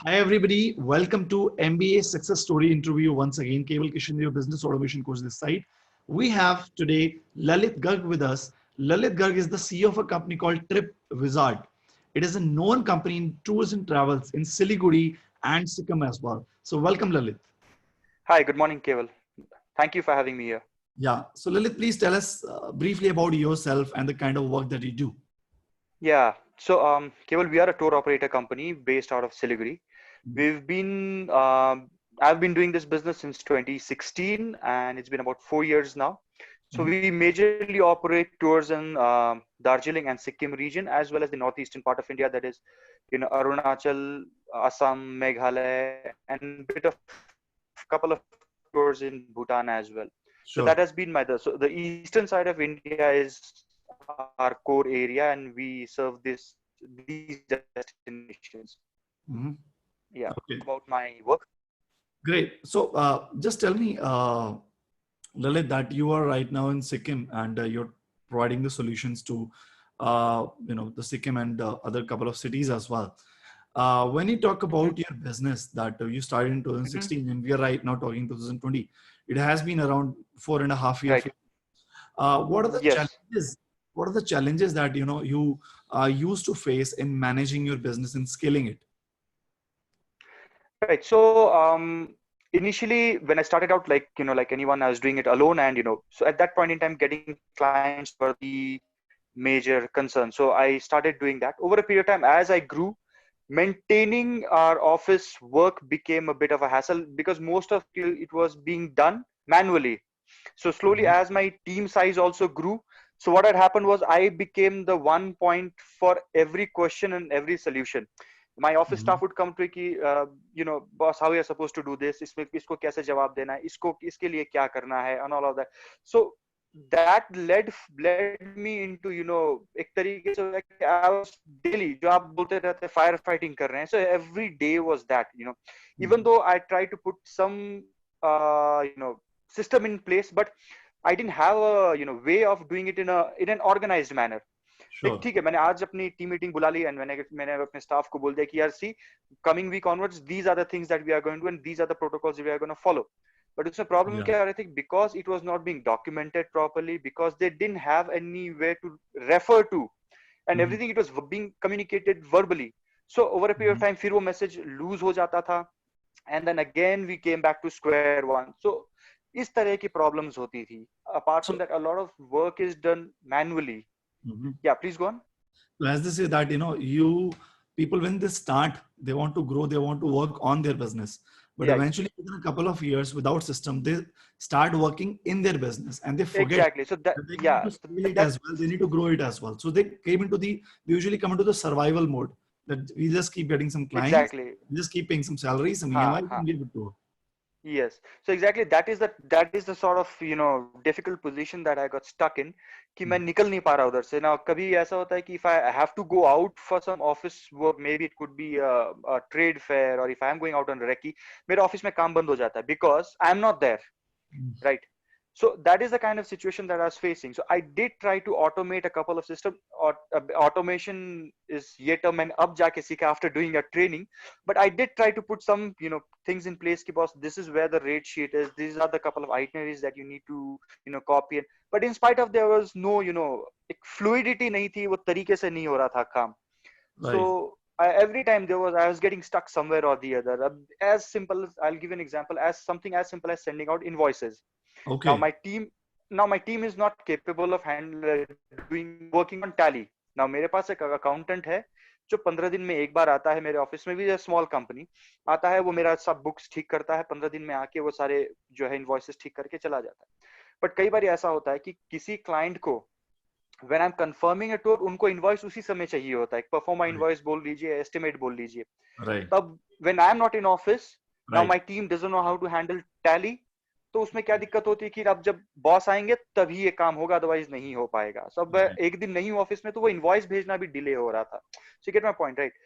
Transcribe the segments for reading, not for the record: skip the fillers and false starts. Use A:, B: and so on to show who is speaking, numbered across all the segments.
A: Hi everybody, welcome to MBA Success Story interview once again. Kewal, Kishan, your business automation coach this side. We have today Lalit Garg with us. Lalit Garg is the CEO of a company called TripWizard. It is a known company in tours and travels in Siliguri and Sikkim as well. So welcome Lalit.
B: Hi, good morning, Kewal. Thank you for having me here.
A: Yeah. So Lalit, please tell us briefly about yourself and the kind of work that you do.
B: Kewal, we are a tour operator company based out of Siliguri.
A: Mhm.
B: We've been, I've been doing this business since 2016, and it's been about 4 years now. So
A: Mhm.
B: we majorly operate tours in Darjeeling and Sikkim region, as well as the northeastern part of India, that is, Arunachal, Assam, Meghalaya, and bit of couple of tours in Bhutan as well. So that has been
A: Sure.
B: so the eastern side of India is our core area, and we serve these destinations. Yeah,
A: Mhm.
B: about my
A: Okay.
B: work.
A: Great. So just tell me, Lalit, that you are right now in Sikkim and you're providing the solutions to, the Sikkim and other couple of cities as well. When you talk
B: Hmm.
A: about your business that you started in
B: Hmm.
A: 2016 and we are right now talking 2020, it has been around 4.5 years.
B: Right.
A: What are the
B: Yes.
A: challenges? What are the challenges that you used to face in managing your business and scaling it?
B: Right. So initially, when I started out, like anyone, I was doing it alone, and so at that point in time, getting clients were the major concern. So I started doing that over a period of time. As I grew, maintaining our office work became a bit of a hassle because most of it was being done manually. So slowly,
A: Mhm.
B: as my team size also grew, so what had happened was I became the one point for every question and every solution. My office
A: Mhm.
B: staff would come to me कि boss, how we are supposed to do this, इसमें इसको कैसे जवाब देना है, इसको इसके लिए क्या करना है, and all of that. So that led me into एक तरीके से हो गया कि I was daily जो आप बोलते रहते फायर फाइटिंग कर रहे हैं, so every day was that, even
A: Mhm.
B: though I tried to put some system in place, but I didn't have a way of doing it in an organized manner. देख
A: Sure.
B: ठीक है, मैंने आज अपनी team meeting बुला ली and मैंने अपने staff को बोल दिया कि यार see coming week onwards these are the things that we are going to and these are the protocols we are going to follow. But उसमें प्रॉब्लम
A: Yeah.
B: क्या आ रही थी, because it was not being documented properly, because they didn't have any way to refer to, and
A: Mhm.
B: Everything it was being communicated verbally. So over a period of
A: Mhm.
B: Time फिर वो message loose हो जाता था, and then again we came back to square one. So इस तरह की problems होती थी. Apart from
A: So,
B: that, a lot of work is done manually.
A: mhm.
B: Yeah please go on.
A: So as they say that you people when they start, they want to grow, they want to work on their business, but
B: Yeah,
A: eventually within a couple of years without system, they start working in their business and they forget
B: exactly. So that,
A: that they need
B: yeah,
A: to
B: so
A: scale it
B: that
A: as well. They need to grow it as well. So they usually come into the survival mode that we just keep getting some clients,
B: exactly.
A: we just keep paying some salaries, some
B: Ha
A: EMIs,
B: ha.
A: and we're good to go.
B: Yes. So exactly that is the sort of difficult position that I got stuck in, कि मैं निकल नहीं पा रहा उधर से ना. कभी ऐसा होता है कि if I have to go out for some office work, maybe it could be a trade fair, or if I am going out on recce, मेरे ऑफिस में काम बंद हो जाता है because I am not there. Right. So that is the kind of situation that I was facing. So I did try to automate a couple of systems. Or automation is yet a man up jaake seekha after doing a training, but I did try to put some things in place. Ki boss, this is where the rate sheet is, these are the couple of itineraries that you need to copy. But in spite of, there was no एक fluidity नहीं थी, वो तरीके से नहीं हो रहा था काम.
A: Right.
B: So every time I was getting stuck somewhere or the other. As simple as, I'll give you an example, as something as simple as sending out invoices. Now
A: Okay.
B: my team, now my team is not capable of doing working on tally. Now मेरे पास एक accountant है जो 15 दिन में एक बार आता है मेरे ऑफिस में. भी स्मॉल कंपनी आता है, वो मेरा सब बुक्स ठीक करता है, 15 दिन में आके वो सारे जो है इनवॉइसेस ठीक करके चला जाता है. बट कई बार ऐसा होता है कि किसी क्लाइंट को when I'm confirming a tour, उनको इनवॉइस उसी समय चाहिए होता है. Pro forma
A: Right.
B: इनवॉइस बोल लीजिए, एस्टिमेट बोल लीजिए.
A: Right.
B: तब when I am not in office, now
A: Right.
B: my team doesn't know how to handle tally. तो उसमें क्या दिक्कत होती है कि अब जब बॉस आएंगे तभी ये काम होगा, अदरवाइज नहीं हो पाएगा. सो अब
A: Right.
B: एक दिन नहीं हूँ ऑफिस में, तो वो इनवॉइस भेजना भी डिले हो रहा था. So get my point, right.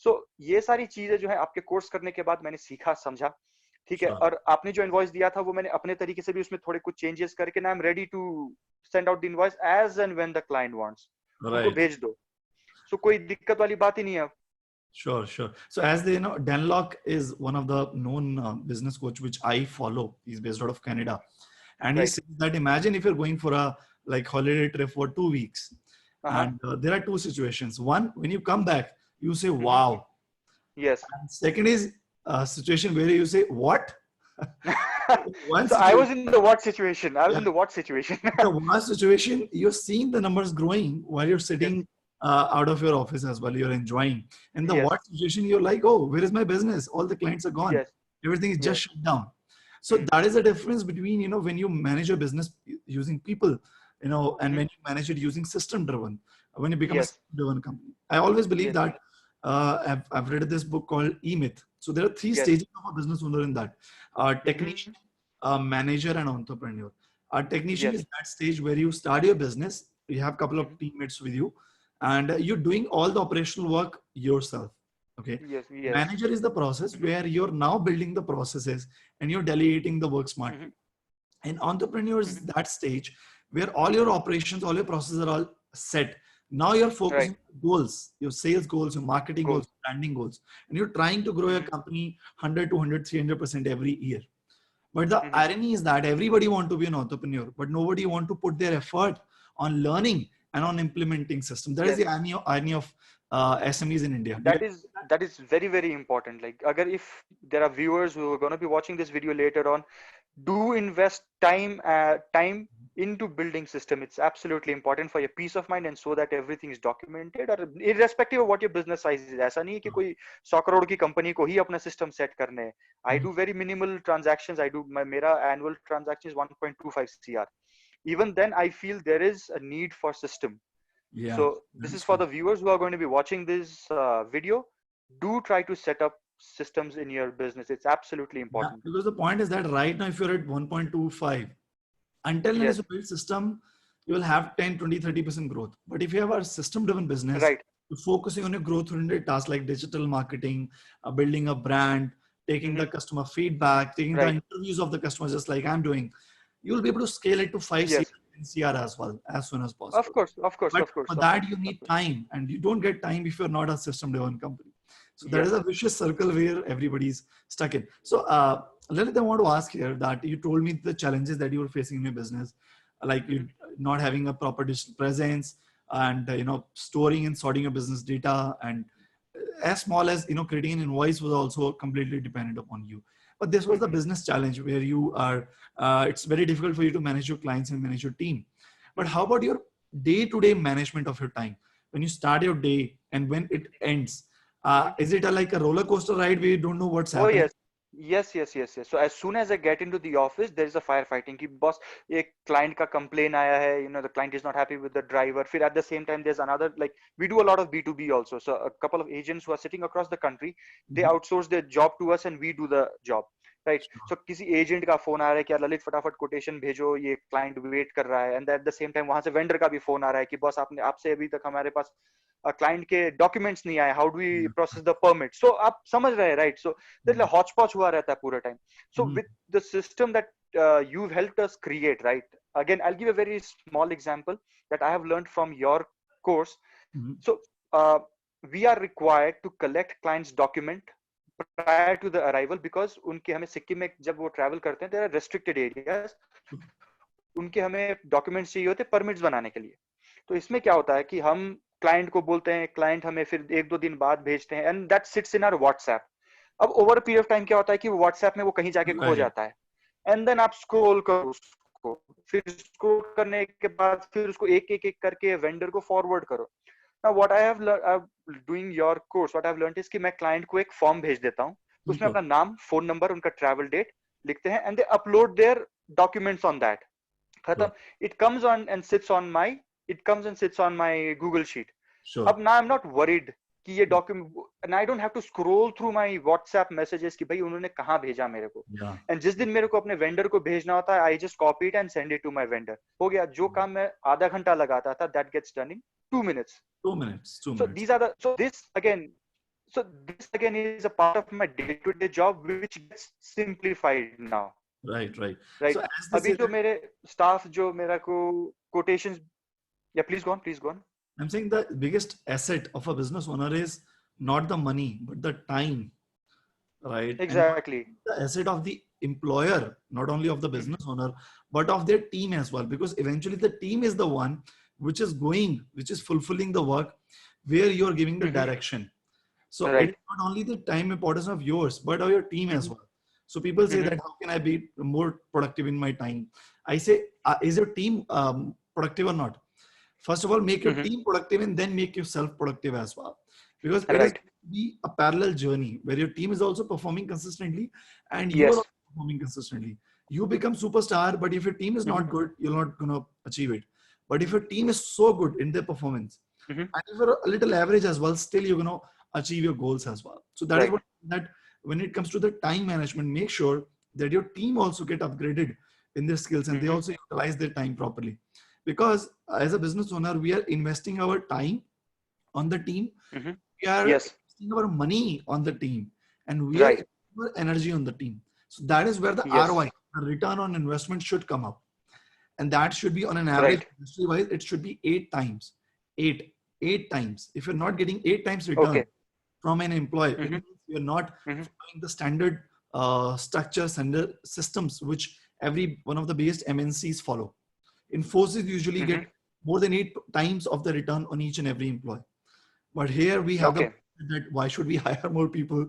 B: So ये सारी चीजें जो है आपके कोर्स करने के बाद मैंने सीखा, समझा. ठीक है.
A: Sure.
B: और आपने जो इनवॉइस दिया था, वो मैंने अपने तरीके से भी उसमें थोड़े कुछ चेंजेस करके ना, I am ready to send out the invoice as and when the client wants. उनको
A: Right.
B: भेज दो. सो कोई दिक्कत वाली बात ही नहीं है.
A: Sure, sure. So as they know, Dan Locke is one of the known business coach which I follow. He's based out of Canada, and he
B: Right.
A: says that imagine if you're going for a like holiday trip for 2 weeks,
B: Uh-huh.
A: and there are two situations. One, when you come back, you say
B: Mm-hmm.
A: wow.
B: Yes.
A: And second is a situation where you say what. One
B: So I was
A: situation,
B: in the what situation? I was in
A: yeah.
B: the what situation?
A: The one situation, you're seeing the numbers growing while you're
B: Yes.
A: sitting out of your office as well. You're enjoying. In the
B: Yes.
A: what situation, you're like, oh, where is my business? All the clients are gone.
B: Yes.
A: Everything is just
B: Yes.
A: shut down. So
B: Mm.
A: that is the difference between, when you manage a business using people, and
B: Mm-hmm.
A: when you manage it using system driven, when you become a
B: Yes.
A: system driven company. I always believe
B: Yes.
A: that I've read this book called E-Myth. So there are three
B: Yes.
A: stages of a business owner in that:
B: Mm-hmm.
A: technician, manager, and entrepreneur. A technician
B: Yes.
A: is that stage where you start your business, you have a couple of
B: Mm-hmm.
A: teammates with you, and you're doing all the operational work yourself. Okay.
B: Yes. Yes.
A: Manager is the process
B: Mm-hmm.
A: where you're now building the processes and you're delegating the work
B: Mm-hmm.
A: smartly. And entrepreneur is
B: Mm-hmm.
A: that stage where all your operations, all your processes are all set. Now you're
B: Right.
A: focusing on goals, your sales goals, your marketing goals,
B: Goals.
A: branding goals, and you're trying to grow your
B: Mm-hmm.
A: company 100, 200, 300% every year. But the
B: Mm-hmm.
A: irony is that everybody want to be an entrepreneur, but nobody want to put their effort on learning and on implementing system. That is the
B: Yes.
A: irony of SMEs in India. Do you
B: That is very, very important. Like, agar if there are viewers who are going to be watching this video later on, do invest time into building system. It's absolutely important for your peace of mind and so that everything is documented, or irrespective of what your business size is. ऐसा नहीं है कि कोई 100 crore की company को ही अपना system set करने हैं. I
A: Mhm.
B: do very minimal transactions. मेरा annual transaction is 1.25 cr. Even then I feel there is a need for system.
A: Yeah,
B: So
A: that
B: this is
A: is
B: for
A: true.
B: the viewers who are going to be watching this video. Do try to set up systems in your business. It's absolutely
A: Yeah,
B: important.
A: because the point is that right now, if you're at 1.25, until unless
B: Yes.
A: you build system, you will have 10, 20, 30% growth. But if you have a system driven business,
B: Right.
A: you're focusing on your growth oriented tasks like digital marketing, building a brand, taking
B: Mm-hmm.
A: the customer feedback, taking the
B: Right.
A: interviews of the customers, just like I'm doing, you'll be able to scale it to 5 CR,
B: Yes.
A: 10 CR as well, as soon as
B: Of
A: possible.
B: course. Of course.
A: But
B: Of course.
A: for
B: Of
A: that,
B: course.
A: you
B: Of
A: need
B: course.
A: time, and you don't get time if you're not a system driven company. So that is a
B: Yes.
A: vicious circle where everybody's stuck in. So, Lalit, I want to ask here that you told me the challenges that you were facing in your business, like
B: Mm-hmm.
A: you not having a proper digital presence, and storing and sorting your business data, and as small as creating an invoice was also completely dependent upon you. But this was the
B: Mm-hmm.
A: business challenge where you are. It's very difficult for you to manage your clients and manage your team. But
B: Mm-hmm.
A: how about your day-to-day management of your time? When you start your day and when it ends,
B: Mm-hmm.
A: is it like a roller coaster ride where you don't know what's
B: Oh
A: happening?
B: yes. Yes, yes, yes, yes. So as soon as I get into the office, there is a firefighting. कि boss, एक client का complaint आया है, the client is not happy with the driver. फिर at the same time, there's another, like, we do a lot of B2B also. So a couple of agents who are sitting across the country, they
A: Mhm.
B: outsource their job to us and we do the job. Right. So किसी agent का phone आ रहा है कि यार ललित फटाफट quotation भेजो, ये client wait कर रहा है. And at the same time वहां से vendor का भी phone आ रहा है कि boss आपसे अभी तक हमारे पास क्लाइंट के डॉक्यूमेंट्स नहीं आए, how do we
A: Yeah.
B: Process the permit. So आप समझ रहे हैं, राइट? सो
A: Yeah.
B: हॉच पॉच हुआ रहता है पूरे time. So
A: Mhm.
B: With the system that you've helped us create, right? Again, I'll give a very small example that I have learned from your course.
A: Mhm.
B: So uh, we are required to collect clients document prior to the arrival, because उनके हमें सिक्किम में जब वो travel करते हैं, there are restricted areas, उनके हमें documents चाहिए होते हैं परमिट्स बनाने के लिए. तो इसमें क्या होता है कि हम क्लाइंट को बोलते हैं, क्लाइंट हमें फिर 1-2 दिन बाद भेजते हैं, and that sits in our WhatsApp. अब ओवर पीरियड ऑफ टाइम क्या होता है कि वो व्हाट्सएप में वो कहीं जाके खो
A: Right.
B: जाता है. एंड देन आप स्क्रॉल करो उसको, फिर स्क्रॉल करने के बाद फिर उसको एक एक एक करके वेंडर को फॉरवर्ड करो. Now what I have doing your course, what I have learned is कि मैं क्लाइंट को एक फॉर्म भेज देता हूँ, उसमें
A: Super.
B: अपना नाम, फोन नंबर, उनका ट्रैवल डेट लिखते हैं, and they upload their documents on that. खत्म.
A: Sure.
B: It comes on and sits on my, it comes and sits on my Google sheet.
A: Sure.
B: अब now I'm not worried कि ये document, and I don't have to scroll through my WhatsApp messages कि भाई उन्होंने कहाँ भेजा मेरे को.
A: Yeah.
B: एंड जिस दिन मेरे को अपने वेंडर को भेजना होता है, I just copy it and send it to my vendor. हो गया. जो काम मैं आधा घंटा लगाता था, that gets done in 2 minutes.
A: 2 minutes. Two
B: So
A: minutes.
B: these are the, so this again is a part of my day-to-day job which gets simplified now.
A: Right. Right. So
B: Right.
A: as they
B: अभी
A: say
B: जो
A: that,
B: मेरे staff जो मेरा को quotations, yeah, please go on, please go on.
A: I'm saying the biggest asset of a business owner is not the money, but the time, right? And not
B: Exactly.
A: the asset of the employer, not only of the
B: Mhm.
A: business owner, but of their team as well. Because eventually the team is the one which is fulfilling the work where you're giving the
B: Mhm.
A: direction. So it is
B: Right.
A: not only the time importance of yours, but of your team as
B: Mhm.
A: well. So people say
B: Mhm.
A: that how can I be more productive in my time? I say, is your team productive or not? First of all, make your
B: Mhm.
A: team productive and then make yourself productive as well. Because it is
B: Right.
A: be a parallel journey where your team is also performing consistently and you are
B: Yes.
A: also performing consistently. You become superstar, but if your team is not
B: Mhm.
A: good, you're not gonna achieve it. But if your team is so good in their performance,
B: Mhm.
A: and if you're a little average as well, still you're gonna achieve your goals as well. So that is
B: Right.
A: what that when it comes to the time management, make sure that your team also get upgraded in their skills and they
B: Mhm.
A: also utilize their time properly. Because as a business owner, we are investing our time on the team,
B: Mhm.
A: we are
B: Yes.
A: investing our money on the team, and we are
B: Right.
A: investing our energy on the team. So that is where the
B: Yes.
A: ROI, the return on investment, should come up, and that should be on an average
B: Right.
A: industry wise. It should be 8 times, eight, 8 times. If you're not getting 8 times return
B: Okay.
A: from an employee, it
B: Mhm.
A: means you're not
B: Mhm.
A: following the standard structures and the systems which every one of the biggest MNCs follow. Infosys usually get
B: Mhm.
A: more than 8 times of the return on each and every employee. But here we have the
B: Okay.
A: that why should we hire more people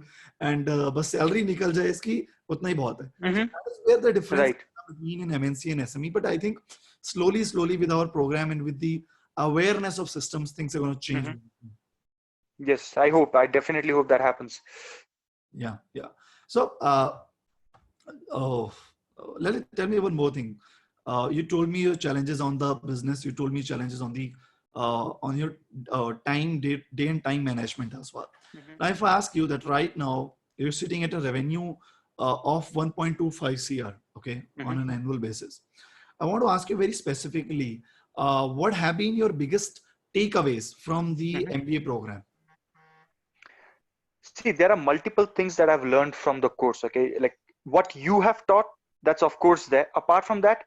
A: and बस salary निकल जाए इसकी उतना ही बहुत है. So
B: Mhm.
A: that is where the difference
B: Right.
A: between an MNC and SME. But I think slowly with our program and with the awareness of systems, things are going to change.
B: Mhm. Yes. I hope. I definitely hope that happens.
A: Yeah, yeah. So, oh, Lalit, tell me one more thing. You told me your challenges on the business. You told me challenges on your day and time management as well.
B: Mhm.
A: Now, if I ask you that right now you're sitting at a revenue of 1.25 CR, okay, on
B: Mhm.
A: an annual basis, I want to ask you very specifically, what have been your biggest takeaways from the
B: Mhm.
A: MBA program?
B: See, there are multiple things that I've learned from the course. Okay, like what you have taught, that's of course there. Apart from that,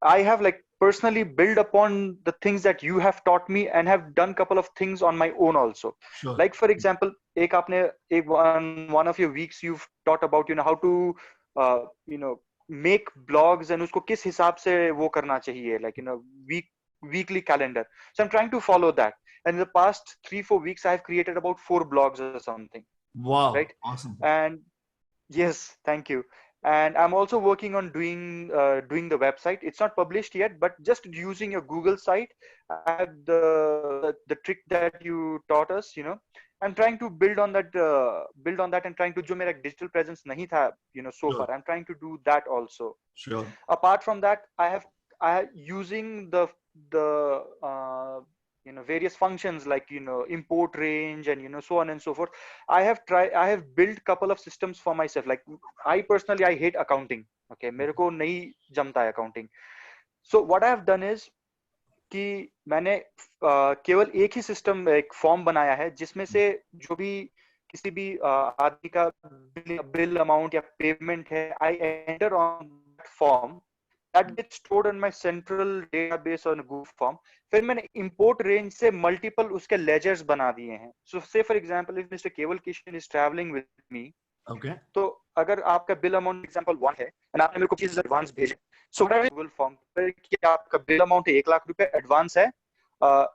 B: I have like personally built upon the things that you have taught me and have done couple of things on my own also.
A: Sure.
B: Like for example, एक आपने एक one of your weeks you've taught about how to make blogs and उसको किस हिसाब से वो करना चाहिए, like weekly calendar. So I'm trying to follow that. And in the past 3-4 weeks, I have created about 4 blogs or something, right?
A: Wow. Awesome.
B: And yes, thank you. And I'm also working on doing the website. It's not published yet, but just using your Google site, I have the trick that you taught us. I'm trying to build on that and trying to जो मेरा digital presence नहीं था, so
A: Sure.
B: far. I'm trying to do that also.
A: Sure.
B: Apart from that, I using the various functions like import range and so on and so forth. I have built couple of systems for myself. Like I personally, I hate accounting. Okay, मेरे को नहीं जमता है accounting. So what I have done is कि मैंने केवल एक ही system, एक फॉर्म बनाया है जिसमें से जो भी किसी भी आदमी का बिल अमाउंट या पेमेंट है, I enter on that form, that gets stored in my central database on Google form. फिर मैंने इंपोर्ट रेंज से मल्टीपल उसके लेजर्स बना दिए हैं. सो से फॉर एग्जांपल इफ मिस्टर केवल Kishan is travelling with me,
A: Okay.
B: तो अगर आपका बिल अमाउंट एग्जांपल 1 है एंड आपने मेरे को चीज एडवांस भेजे, सो गूगल फॉर्म पर कि आपका बिल अमाउंट 1 लाख रुपए, एडवांस है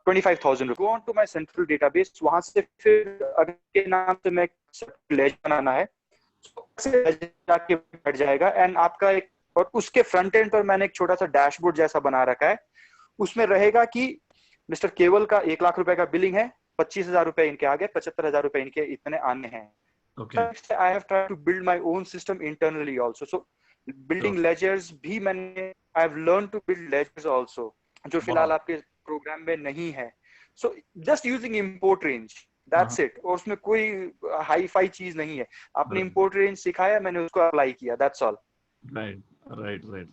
B: 25,000 रुपए, go on to my central database. वहां से फिर अगर के नाम से मैं लेजर बनाना है, जाके बैठ जाएगा एंड आपका एक, और उसके फ्रंट एंड पर मैंने एक छोटा सा डैशबोर्ड जैसा बना रखा है. उसमें रहेगा कि मिस्टर केवल का 1 लाख रुपए का बिलिंग है, 25,000 रुपए इनके आगे, 75,000 रुपए इनके इतने आने हैं.
A: Okay.
B: I have tried to build my own system internally also. So
A: Sure.
B: building ledgers भी मैंने, I have learned to build ledgers also, जो फिलहाल
A: Wow.
B: आपके प्रोग्राम में नहीं है. So just using import range,
A: Uh-huh.
B: that's it. और उसमें कोई हाई फाई चीज नहीं है. आपने
A: Right.
B: import range सिखाया, मैंने उसको अप्लाई किया, that's all.
A: Right. Right.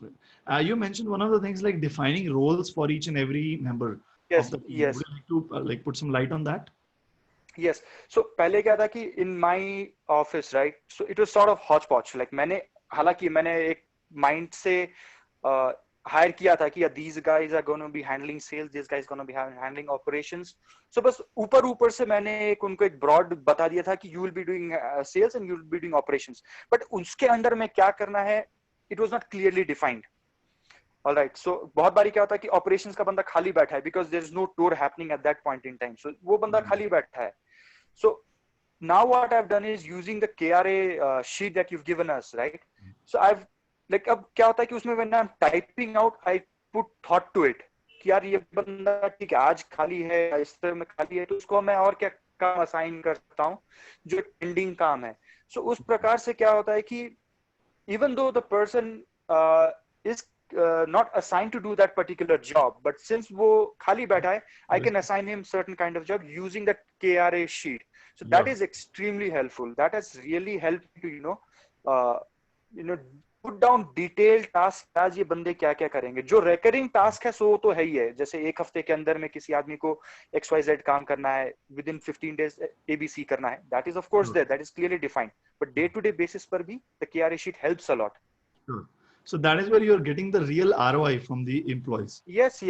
A: You mentioned one of the things like defining roles for each and every member of
B: Yes,
A: the team. Would
B: yes.
A: you like to like put some light on that?
B: Yes. So पहले क्या था कि in my office, right? So it was sort of hodgepodge. Like हालांकि मैंने एक mind से higher किया था कि these guys are going to be handling sales, this guy is going to be handling operations. So बस ऊपर ऊपर से मैंने उनको एक broad बता दिया था कि you will be doing sales and you will be doing operations, but उसके अंदर में क्या करना है it was not clearly defined. All right, so बहुत बारी क्या होता है कि operations का बंदा खाली बैठा है because there is no tour happening at that point in time, so वो बंदा खाली बैठा है. So now what I've done is using the KRA sheet that you've given us, right? So I've like अब क्या होता है कि उसमें when I'm typing out, I put thought to it कि यार ये बंदा ठीक है आज खाली है, इस तरह में खाली है, तो उसको मैं और क्या काम असाइन कर सकता हूँ जो पेंडिंग काम है. So उस प्रकार से क्या होता है कि even though the person is not assigned to do that particular job, but since वो खाली बैठा है, I can assign him certain kind of job using that KRA sheet. So that is extremely helpful. That has really helped to put down detailed task आज ये बंदे क्या क्या करेंगे. जो recurring task है सो तो है ही है, जैसे एक हफ्ते के अंदर में किसी आदमी को XYZ काम करना है, within 15 days ABC करना है, that is of course there, that is clearly defined. But day to day basis पर भी the KRA sheet helps a lot.
A: Sure. So that is where you're getting the real ROI from the employees.
B: Yes.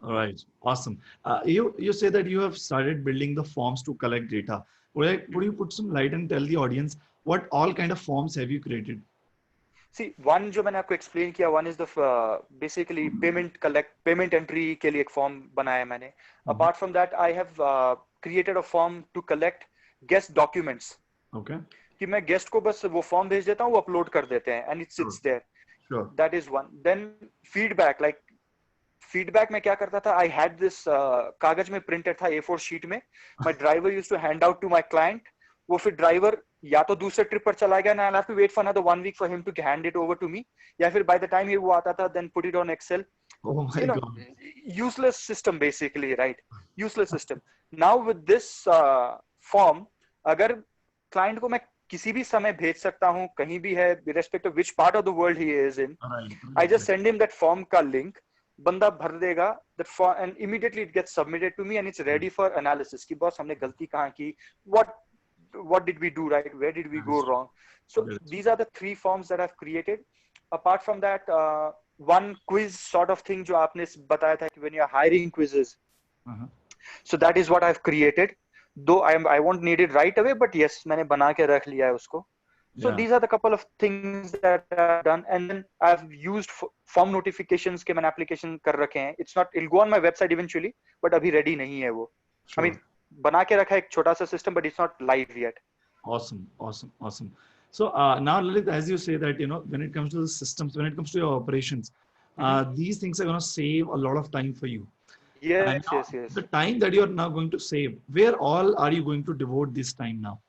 A: All right, awesome. You say that you have started building the forms to collect data. Would you put some light and tell the audience what all kind of forms have you created?
B: See, one जो मैंने आपको explain किया, one is the basically payment entry के लिए एक form बनाया मैंने. Apart from that, I have created a form to collect guest documents.
A: Okay.
B: कि मैं guest को बस वो form भेज देता हूँ, वो upload कर देते हैं, and it sits there.
A: Sure.
B: That is one. Then feedback में क्या करता था, I had this कागज में printed था A4 sheet में. My driver used to hand out to my client. वो फिर ड्राइवर या तो दूसरे ट्रिप पर चला गया, I'll have to wait for another 1 week for him to hand it over to me, या फिर by the time वो आता था then put it on Excel.
A: Oh my God.
B: Useless system basically, right? Useless system. Now with this form, अगर client को मैं किसी भी समय भेज सकता हूँ, कहीं भी है, irrespective of which part of the world he is in, I just send him that form का link, बंदा भर देगा that form, and immediately it gets submitted to me and it's ready for analysis कि boss हमने गलती कहाँ की, what did we do right, where did we go wrong. So these are the 3 forms that I've created. Apart from that, one quiz sort of thing जो आपने बताया था कि when you're hiring quizzes, so that is what I've created, though I won't need it right away, but yes, मैंने बना के रख लिया है उसको. So these are the couple of things that I've done, and then I've used form notifications के मैंने application कर रखे हैं. It'll go on my website eventually, but अभी ready नहीं है वो. I mean, बना के रखा है एक छोटा सा system, but it's not live yet.
A: Awesome. So now, Lalit, as you say that, when it comes to the systems, when it comes to your operations, these things are going to save a lot of time for you.
B: Yes.
A: The time that you're now going to save, where all are you going to devote this time now?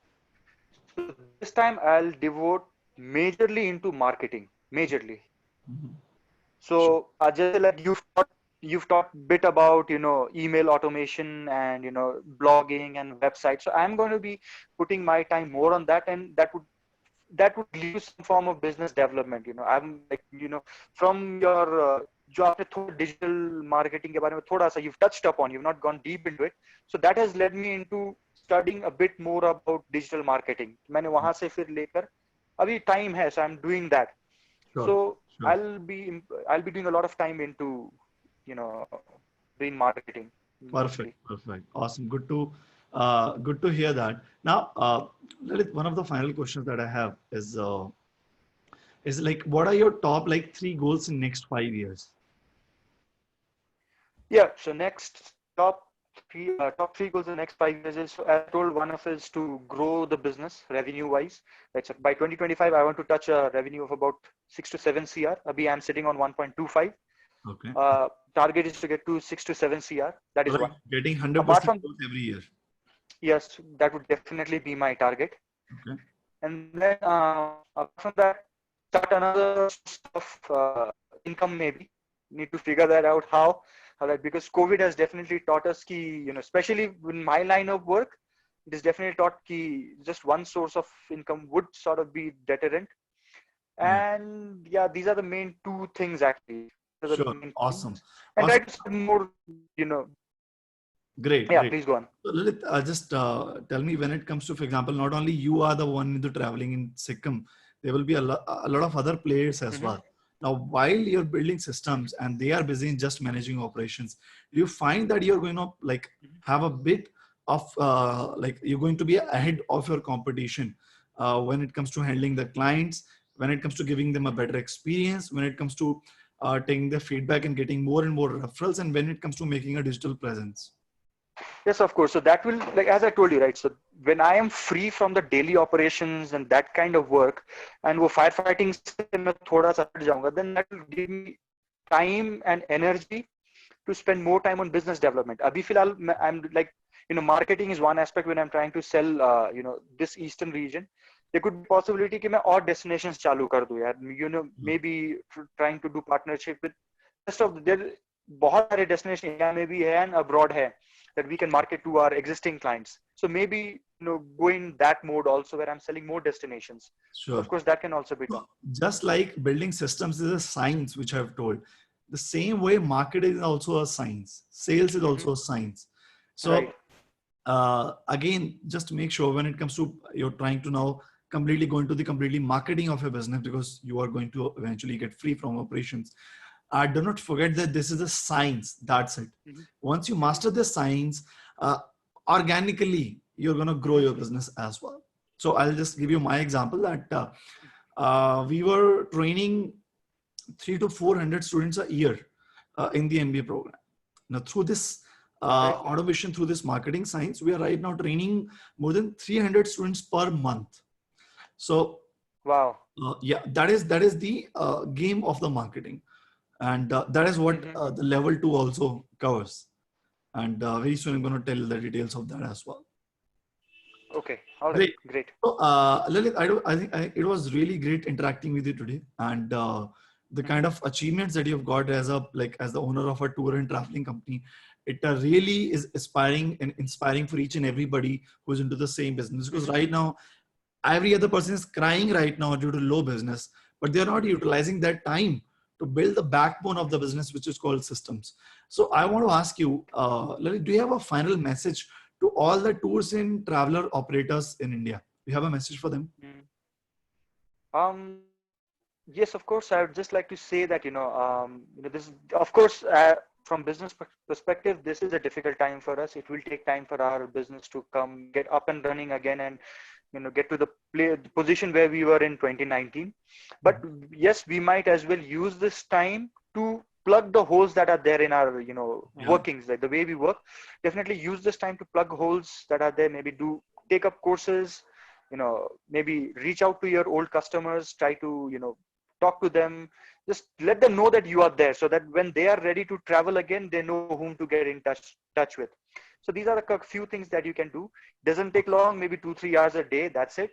B: This time I'll devote majorly into marketing, majorly. So just like you've talked a bit about email automation and blogging and websites. So I'm going to be putting my time more on that, and that would lead to some form of business development. I'm like from your जो आपने थोड़ा digital marketing के बारे में थोड़ा सा you've touched upon, you've not gone deep into it. So that has led me into studying a bit more about digital marketing. मैंने वहां से फिर लेकर अभी time है, so I'm doing that. Sure. I'll be doing a lot of time into doing marketing.
A: Perfect. Awesome. Good to hear that. Now, Lalit, one of the final questions that I have is like, what are your top 3 goals in next 5 years?
B: Yeah. So top three goals in the next 5 years is, so I told one of is to grow the business revenue wise. Right. So by 2025, I want to touch a revenue of about 6 to 7 CR. Abhi I'm sitting on 1.25.
A: Okay.
B: Target is to get to 6 to 7 CR. That is one.
A: Getting 100% growth every year.
B: Yes, that would definitely be my target.
A: Okay.
B: And then apart from that, start another source of income maybe. Need to figure that out how. Right, because COVID has definitely taught us ki, especially in my line of work, it has definitely taught ki just one source of income would sort of be deterrent. And these are the main 2 things actually.
A: Sure. Awesome.
B: And try to more,
A: Great.
B: Yeah, please go on.
A: So, Lalit, just tell me, when it comes to, for example, not only you are the one into traveling in Sikkim, there will be a lot of other players as well. Now, while you're building systems and they are busy in just managing operations, do you find that you're going to like have a bit of like you're going to be ahead of your competition when it comes to handling the clients, when it comes to giving them a better experience, when it comes to taking the feedback and getting more and more referrals, and when it comes to making a digital presence?
B: Yes, of course. So that will, like as I told you, right? So when I am free from the daily operations and that kind of work, and वो firefighting से मैं थोड़ा सा हट जाऊंगा, then that will give me time and energy to spend more time on business development. अभी फिलहाल I'm like, marketing is one aspect when I'm trying to sell, this eastern region. There could be possibility कि मैं और destinations चालू कर दूं यार. Maybe trying to do partnership with rest of there. बहुत सारे destination इंडिया में भी है and abroad है that we can market to our existing clients. So maybe go in that mode also where I'm selling more destinations.
A: Sure.
B: Of course, that can also be done.
A: Just like building systems is a science, which I've told, the same way marketing is also a science. Sales is also a science. So
B: Right.
A: Again, just to make sure when it comes to you're trying to now completely go into the completely marketing of your business because you are going to eventually get free from operations. Do not forget that this is a science. That's it. Once you master the science, organically, you're going to grow your business as well. So I'll just give you my example that we were training 300 to 400 students a year in the MBA program. Now, through this automation, through this marketing science, we are right now training more than 300 students per month. So,
B: wow.
A: Yeah, that is the game of the marketing. And that is what the level 2 also covers. And very soon I'm going to tell the details of that as well.
B: Okay. All right. Great.
A: So, Lalit, I think it was really great interacting with you today. And the kind of achievements that you've got as the owner of a tour and traveling company, it really is inspiring and inspiring for each and everybody who's into the same business. Because right now, every other person is crying right now due to low business, but they're not utilizing that time to build the backbone of the business, which is called systems. So I want to ask you, Lalit, do you have a final message to all the tours and traveler operators in India? Do you have a message for them?
B: Yes, of course. I would just like to say that, this, of course, from business perspective, this is a difficult time for us. It will take time for our business to come, get up and running again and, get to the position where we were in 2019. But yes, we might as well use this time to plug the holes that are there in our, workings, like the way we work. Definitely use this time to plug holes that are there. Maybe take up courses, maybe reach out to your old customers, try to, talk to them, just let them know that you are there so that when they are ready to travel again, they know whom to get in touch with. So these are a few things that you can do. Doesn't take long, maybe 2-3 hours a day. That's it.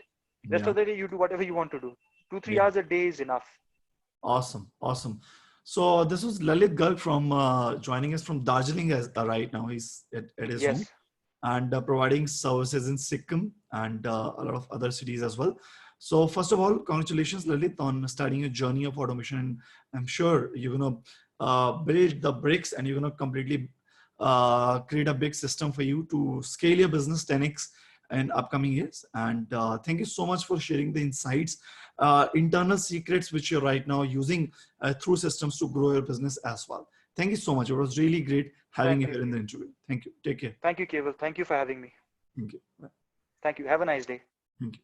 B: Rest of the day, you do whatever you want to do. 2-3 hours a day is enough.
A: Awesome. Awesome. So this was Lalit Garg from joining us from Darjeeling right now. He's at his home and providing services in Sikkim and a lot of other cities as well. So first of all, congratulations, Lalit, on starting your journey of automation. I'm sure you're going to build the bricks and you're going to completely create a big system for you to scale your business 10x in upcoming years. And thank you so much for sharing the insights, internal secrets, which you're right now using through systems to grow your business as well. Thank you so much. It was really great having you here in the interview. Thank you. Take care.
B: Thank you, Kewal. Thank you for having me.
A: Thank you.
B: Thank you. Have a nice day.
A: Thank you.